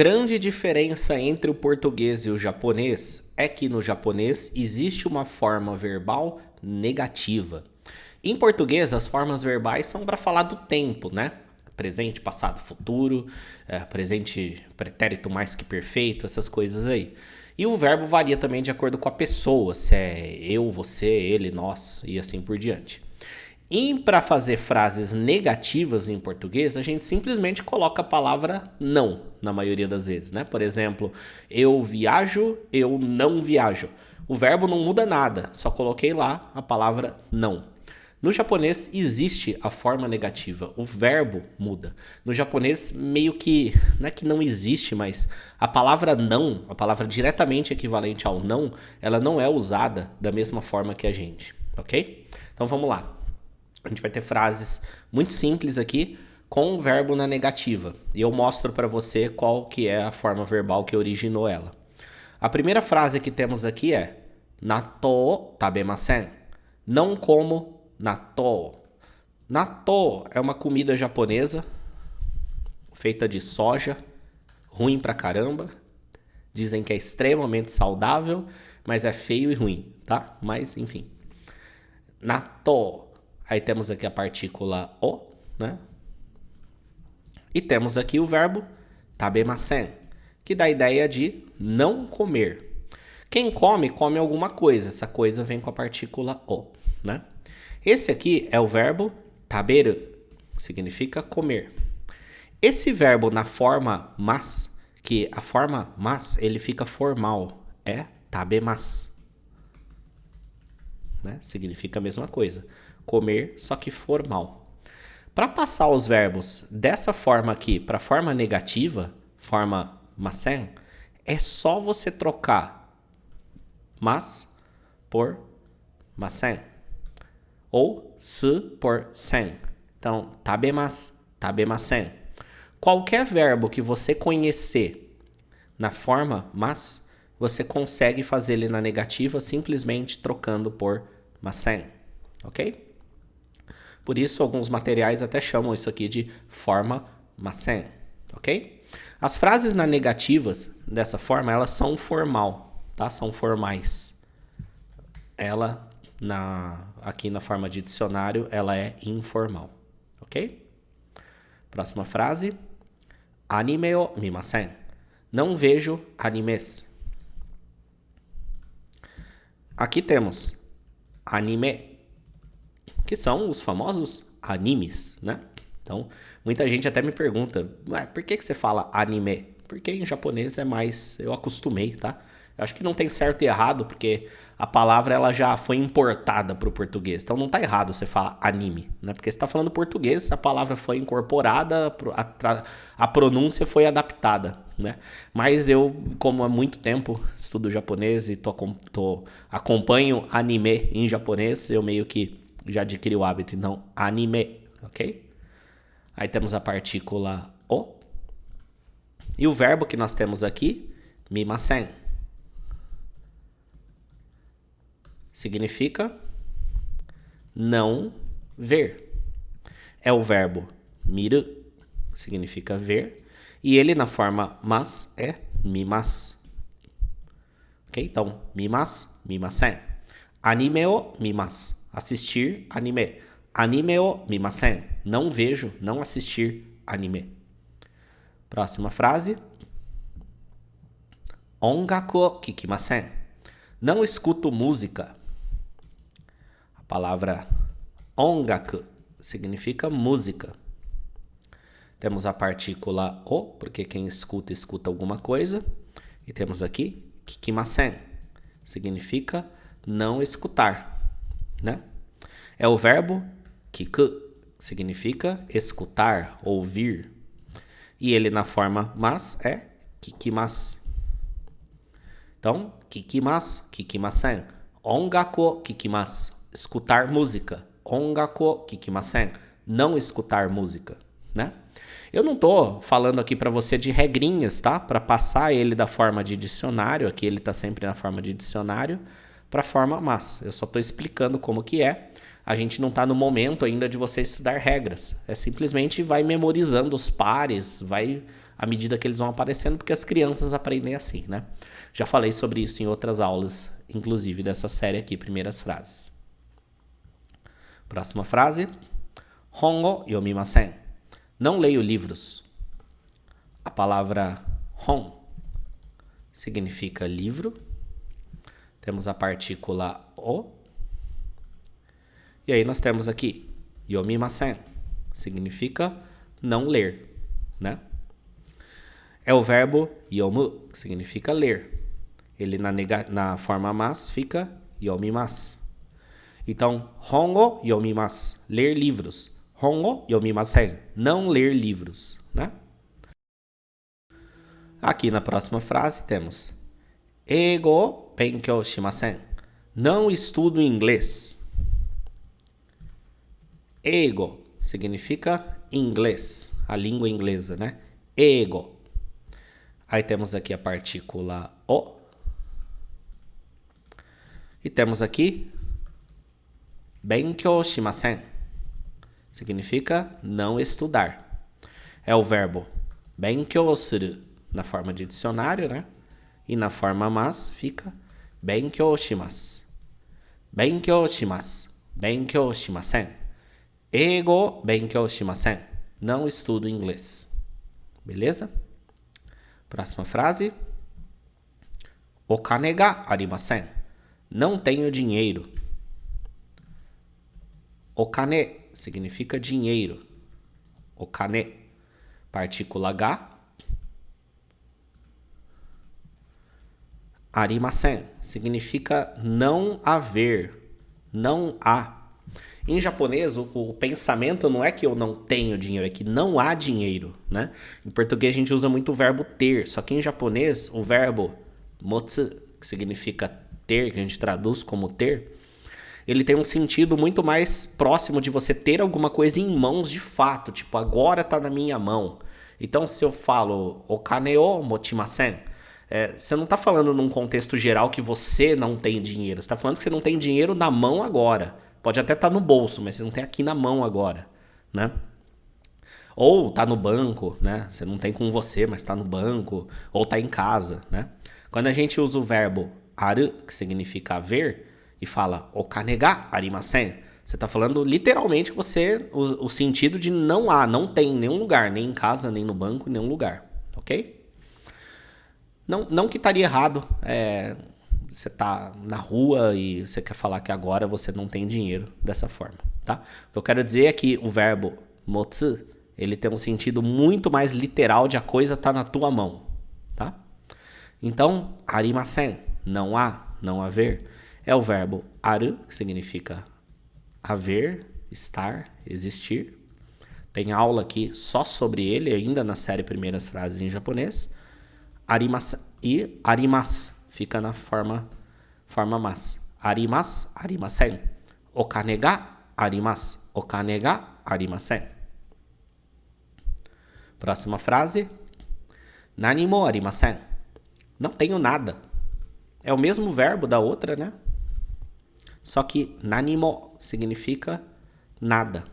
Grande diferença entre o português e o japonês é que no japonês existe uma forma verbal negativa. Em português, as formas verbais são para falar do tempo, né? Presente, passado, futuro, presente, pretérito mais que perfeito, essas coisas aí. E o verbo varia também de acordo com a pessoa, se é eu, você, ele, nós e assim por diante. E para fazer frases negativas em português, a gente simplesmente coloca a palavra não, na maioria das vezes, né? Por exemplo, eu viajo, eu não viajo. O verbo não muda nada, só coloquei lá a palavra não. No japonês existe a forma negativa, o verbo muda. No japonês meio que, não é que não existe, mas a palavra não, a palavra diretamente equivalente ao não, ela não é usada da mesma forma que a gente, ok? Então vamos lá. A gente vai ter frases muito simples aqui com o verbo na negativa. E eu mostro para você qual que é a forma verbal que originou ela. A primeira frase que temos aqui é Natto tabemasen. Não como natto. Natto é uma comida japonesa feita de soja, ruim pra caramba. Dizem que é extremamente saudável, mas é feio e ruim, tá? Mas enfim. Natto. Aí temos aqui a partícula o, né? E temos aqui o verbo tabemasen, que dá a ideia de não comer. Quem come, come alguma coisa. Essa coisa vem com a partícula o, né? Esse aqui é o verbo taberu, significa comer. Esse verbo na forma mas, que a forma mas, ele fica formal, é tabemasu, né? Significa a mesma coisa. Comer, só que formal. Para passar os verbos dessa forma aqui para a forma negativa, forma masen, é só você trocar mas por masen ou se por sen. Então, tabemasu, tabemasen. Qualquer verbo que você conhecer na forma mas, você consegue fazer ele na negativa simplesmente trocando por masen, ok? Por isso, alguns materiais até chamam isso aqui de forma masen, ok? As frases na negativas, dessa forma, elas são formal, tá? São formais. Ela, aqui na forma de dicionário, ela é informal, ok? Próxima frase. Anime o mimasen. Não vejo animes. Aqui temos anime, que são os famosos animes, né? Então, muita gente até me pergunta, por que você fala anime? Porque em japonês é mais, eu acostumei, tá? Eu acho que não tem certo e errado, porque a palavra ela já foi importada para o português. Então não tá errado você falar anime, né? Porque você está falando português, a palavra foi incorporada, a pronúncia foi adaptada, né? Mas eu, como há muito tempo estudo japonês e acompanho anime em japonês, eu meio que já adquiri o hábito, então anime, ok? Aí temos a partícula o. E o verbo que nós temos aqui, mimasen. Significa não ver. É o verbo miru, significa ver. E ele na forma mas é mimasu. Ok? Então, mimasu, mimasen. Anime o mimasu. Assistir anime. Anime o mimasen. Não vejo, não assistir anime. Próxima frase. Ongaku o kikimasen. Não escuto música. A palavra ongaku significa música. Temos a partícula o, porque quem escuta, escuta alguma coisa. E temos aqui kikimasen. Significa não escutar, né? É o verbo kiku, significa escutar, ouvir. E ele na forma mas é kikimasu. Então, kikimasu, kikimasen. Ongaku kikimasu. Escutar música. Ongaku kikimasen. Não escutar música, né? Eu não tô falando aqui para você de regrinhas, tá? Para passar ele da forma de dicionário, aqui ele tá sempre na forma de dicionário, para forma mas. Eu só tô explicando como que é. A gente não tá no momento ainda de você estudar regras. É simplesmente vai memorizando os pares, vai à medida que eles vão aparecendo, porque as crianças aprendem assim, né? Já falei sobre isso em outras aulas, inclusive dessa série aqui, primeiras frases. Próxima frase. Hongo yomimasen. Não leio livros. A palavra hon significa livro. Temos a partícula o. E aí nós temos aqui yomimasen. Significa não ler, né? É o verbo yomu, que significa ler. Ele na forma mas fica yomimasu. Então, hongo yomimasu, ler livros. Hongo yomimasen, não ler livros, né? Aqui na próxima frase temos eigo benkyou shimasen, não estudo inglês. Eigo significa inglês, a língua inglesa, né? Eigo. Aí temos aqui a partícula o. E temos aqui benkyou shimasen. Significa não estudar. É o verbo benkyou suru na forma de dicionário, né? E na forma mas fica benkyou shimasu. Benkyou shimasu. Benkyou shimasen. Eigo benkyou shimasen. Não estudo inglês. Beleza? Próxima frase. Okane ga arimasen. Não tenho dinheiro. Okane significa dinheiro. Okane. Partícula ga. Arimasen significa não haver. Não há. Em japonês, o pensamento não é que eu não tenho dinheiro, é que não há dinheiro, né? Em português a gente usa muito o verbo ter, só que em japonês o verbo motsu, que significa ter, que a gente traduz como ter, ele tem um sentido muito mais próximo de você ter alguma coisa em mãos de fato, tipo, agora tá na minha mão. Então, se eu falo okane o mochimasen, você não tá falando num contexto geral que você não tem dinheiro, você tá falando que você não tem dinheiro na mão agora. Pode até estar no bolso, mas você não tem aqui na mão agora, né? Ou tá no banco, né? Você não tem com você, mas tá no banco. Ou tá em casa, né? Quando a gente usa o verbo aru, que significa haver, e fala okane ga arimasen, você tá falando literalmente o sentido de não há, não tem em nenhum lugar, nem em casa, nem no banco, em nenhum lugar, ok? Não que estaria errado, você tá na rua e você quer falar que agora você não tem dinheiro dessa forma, tá? O que eu quero dizer é que o verbo motsu, ele tem um sentido muito mais literal de a coisa tá na tua mão, tá? Então, arimasen, não há, não haver, é o verbo aru, que significa haver, estar, existir. Tem aula aqui só sobre ele, ainda na série Primeiras Frases em Japonês. Arimasen e arimasu. Fica na forma mas. Arimasu, arimasen. Okane ga arimasu. Okane ga arimasen. Próxima frase. Nani mo arimasen. Não tenho nada. É o mesmo verbo da outra, né? Só que nani mo significa nada.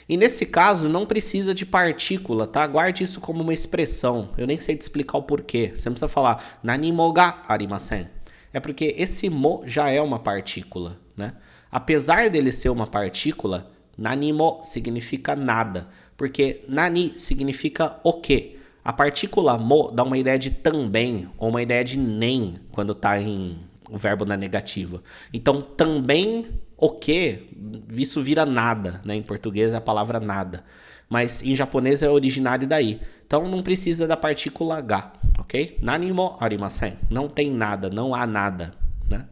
E nesse caso não precisa de partícula, tá? Guarde isso como uma expressão. Eu nem sei te explicar o porquê. Você não precisa falar nani mo ga arimasen. É porque esse mo já é uma partícula, né? Apesar dele ser uma partícula, nani mo significa nada. Porque nani significa o quê? A partícula mo dá uma ideia de também, ou uma ideia de nem, quando tá em o verbo na negativa. Então, também o que, isso vira nada, né? Em português é a palavra nada. Mas em japonês é originário daí. Então não precisa da partícula ga, ok? Nani mo arimasen. Não tem nada, não há nada, né?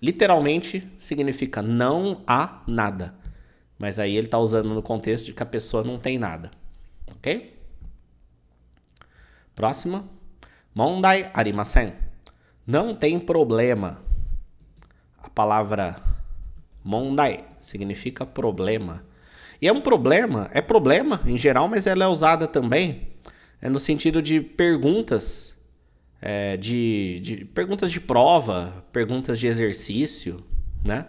Literalmente significa não há nada. Mas aí ele está usando no contexto de que a pessoa não tem nada, ok? Próxima. Mondai arimasen. Não tem problema. A palavra mondai significa problema. E é problema em geral, mas ela é usada também no sentido de perguntas, perguntas de prova, perguntas de exercício, né?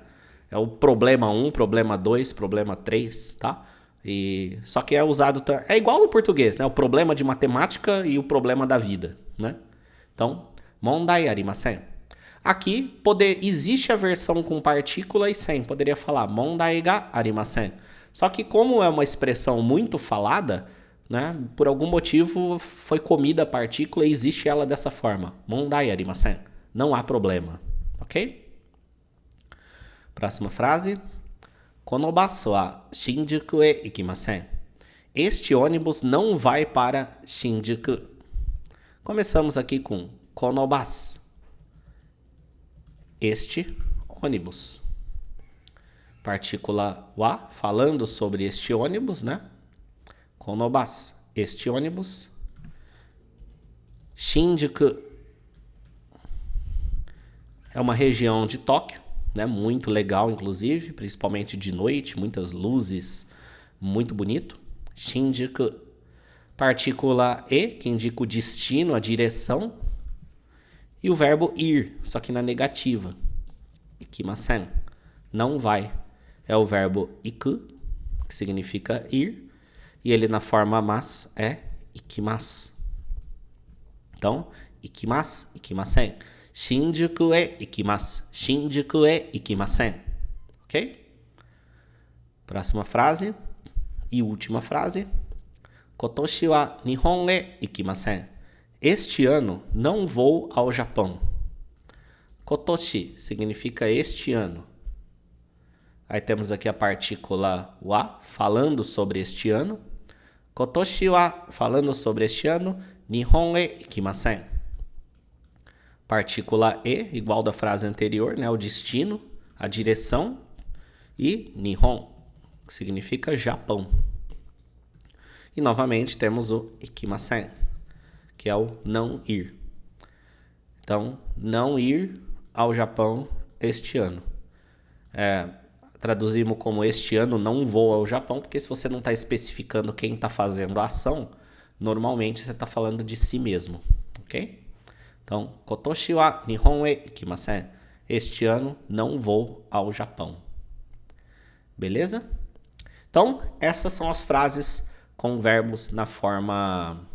É o problema 1, problema 2, problema 3, tá? Só que é usado... É igual no português, né? O problema de matemática e o problema da vida, né? Então, mondai arimasen. Aqui, existe a versão com partícula e sem. Poderia falar mondai ga arimasen. Só que como é uma expressão muito falada, né? Por algum motivo foi comida a partícula e existe ela dessa forma. Mondai arimasen. Não há problema. Ok? Próxima frase. Kono basu wa Shinjuku e ikimasen. Este ônibus não vai para Shinjuku. Começamos aqui com kono basu. Este ônibus. Partícula wa, falando sobre este ônibus, né? Kono basu. Este ônibus. Shinjuku é uma região de Tóquio, né? Muito legal, inclusive, principalmente de noite, muitas luzes, muito bonito. Shinjuku, partícula e, que indica o destino, a direção, e o verbo ir, só que na negativa. Ikimasen, não vai. É o verbo iku, que significa ir, e ele na forma mas é ikimasu. Então, ikimasu, ikimasen. Shinjuku e ikimasu. Shinjuku e ikimasen. Ok? Próxima frase. E última frase. Kotoshi wa Nihon e ikimasen. Este ano não vou ao Japão. Kotoshi significa este ano. Aí temos aqui a partícula wa, falando sobre este ano. Kotoshi wa, falando sobre este ano. Nihon e ikimasen. Partícula e, igual da frase anterior, né? O destino, a direção. E Nihon, que significa Japão. E novamente temos o ikimasen, que é o não ir. Então, não ir ao Japão este ano. Traduzimos como este ano não vou ao Japão, porque se você não está especificando quem está fazendo a ação, normalmente você está falando de si mesmo, ok? Então, Kotoshi wa Nihon e ikimasen. Este ano não vou ao Japão. Beleza? Então, essas são as frases com verbos na forma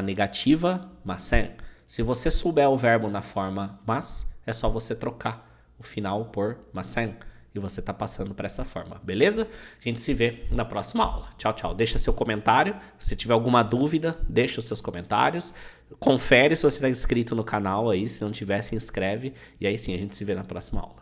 negativa, masen. Se você souber o verbo na forma mas, é só você trocar o final por masen. E você está passando para essa forma, beleza? A gente se vê na próxima aula. Tchau, tchau. Deixa seu comentário. Se tiver alguma dúvida, deixa os seus comentários. Confere se você está inscrito no canal aí. Se não tiver, se inscreve. E aí sim, a gente se vê na próxima aula.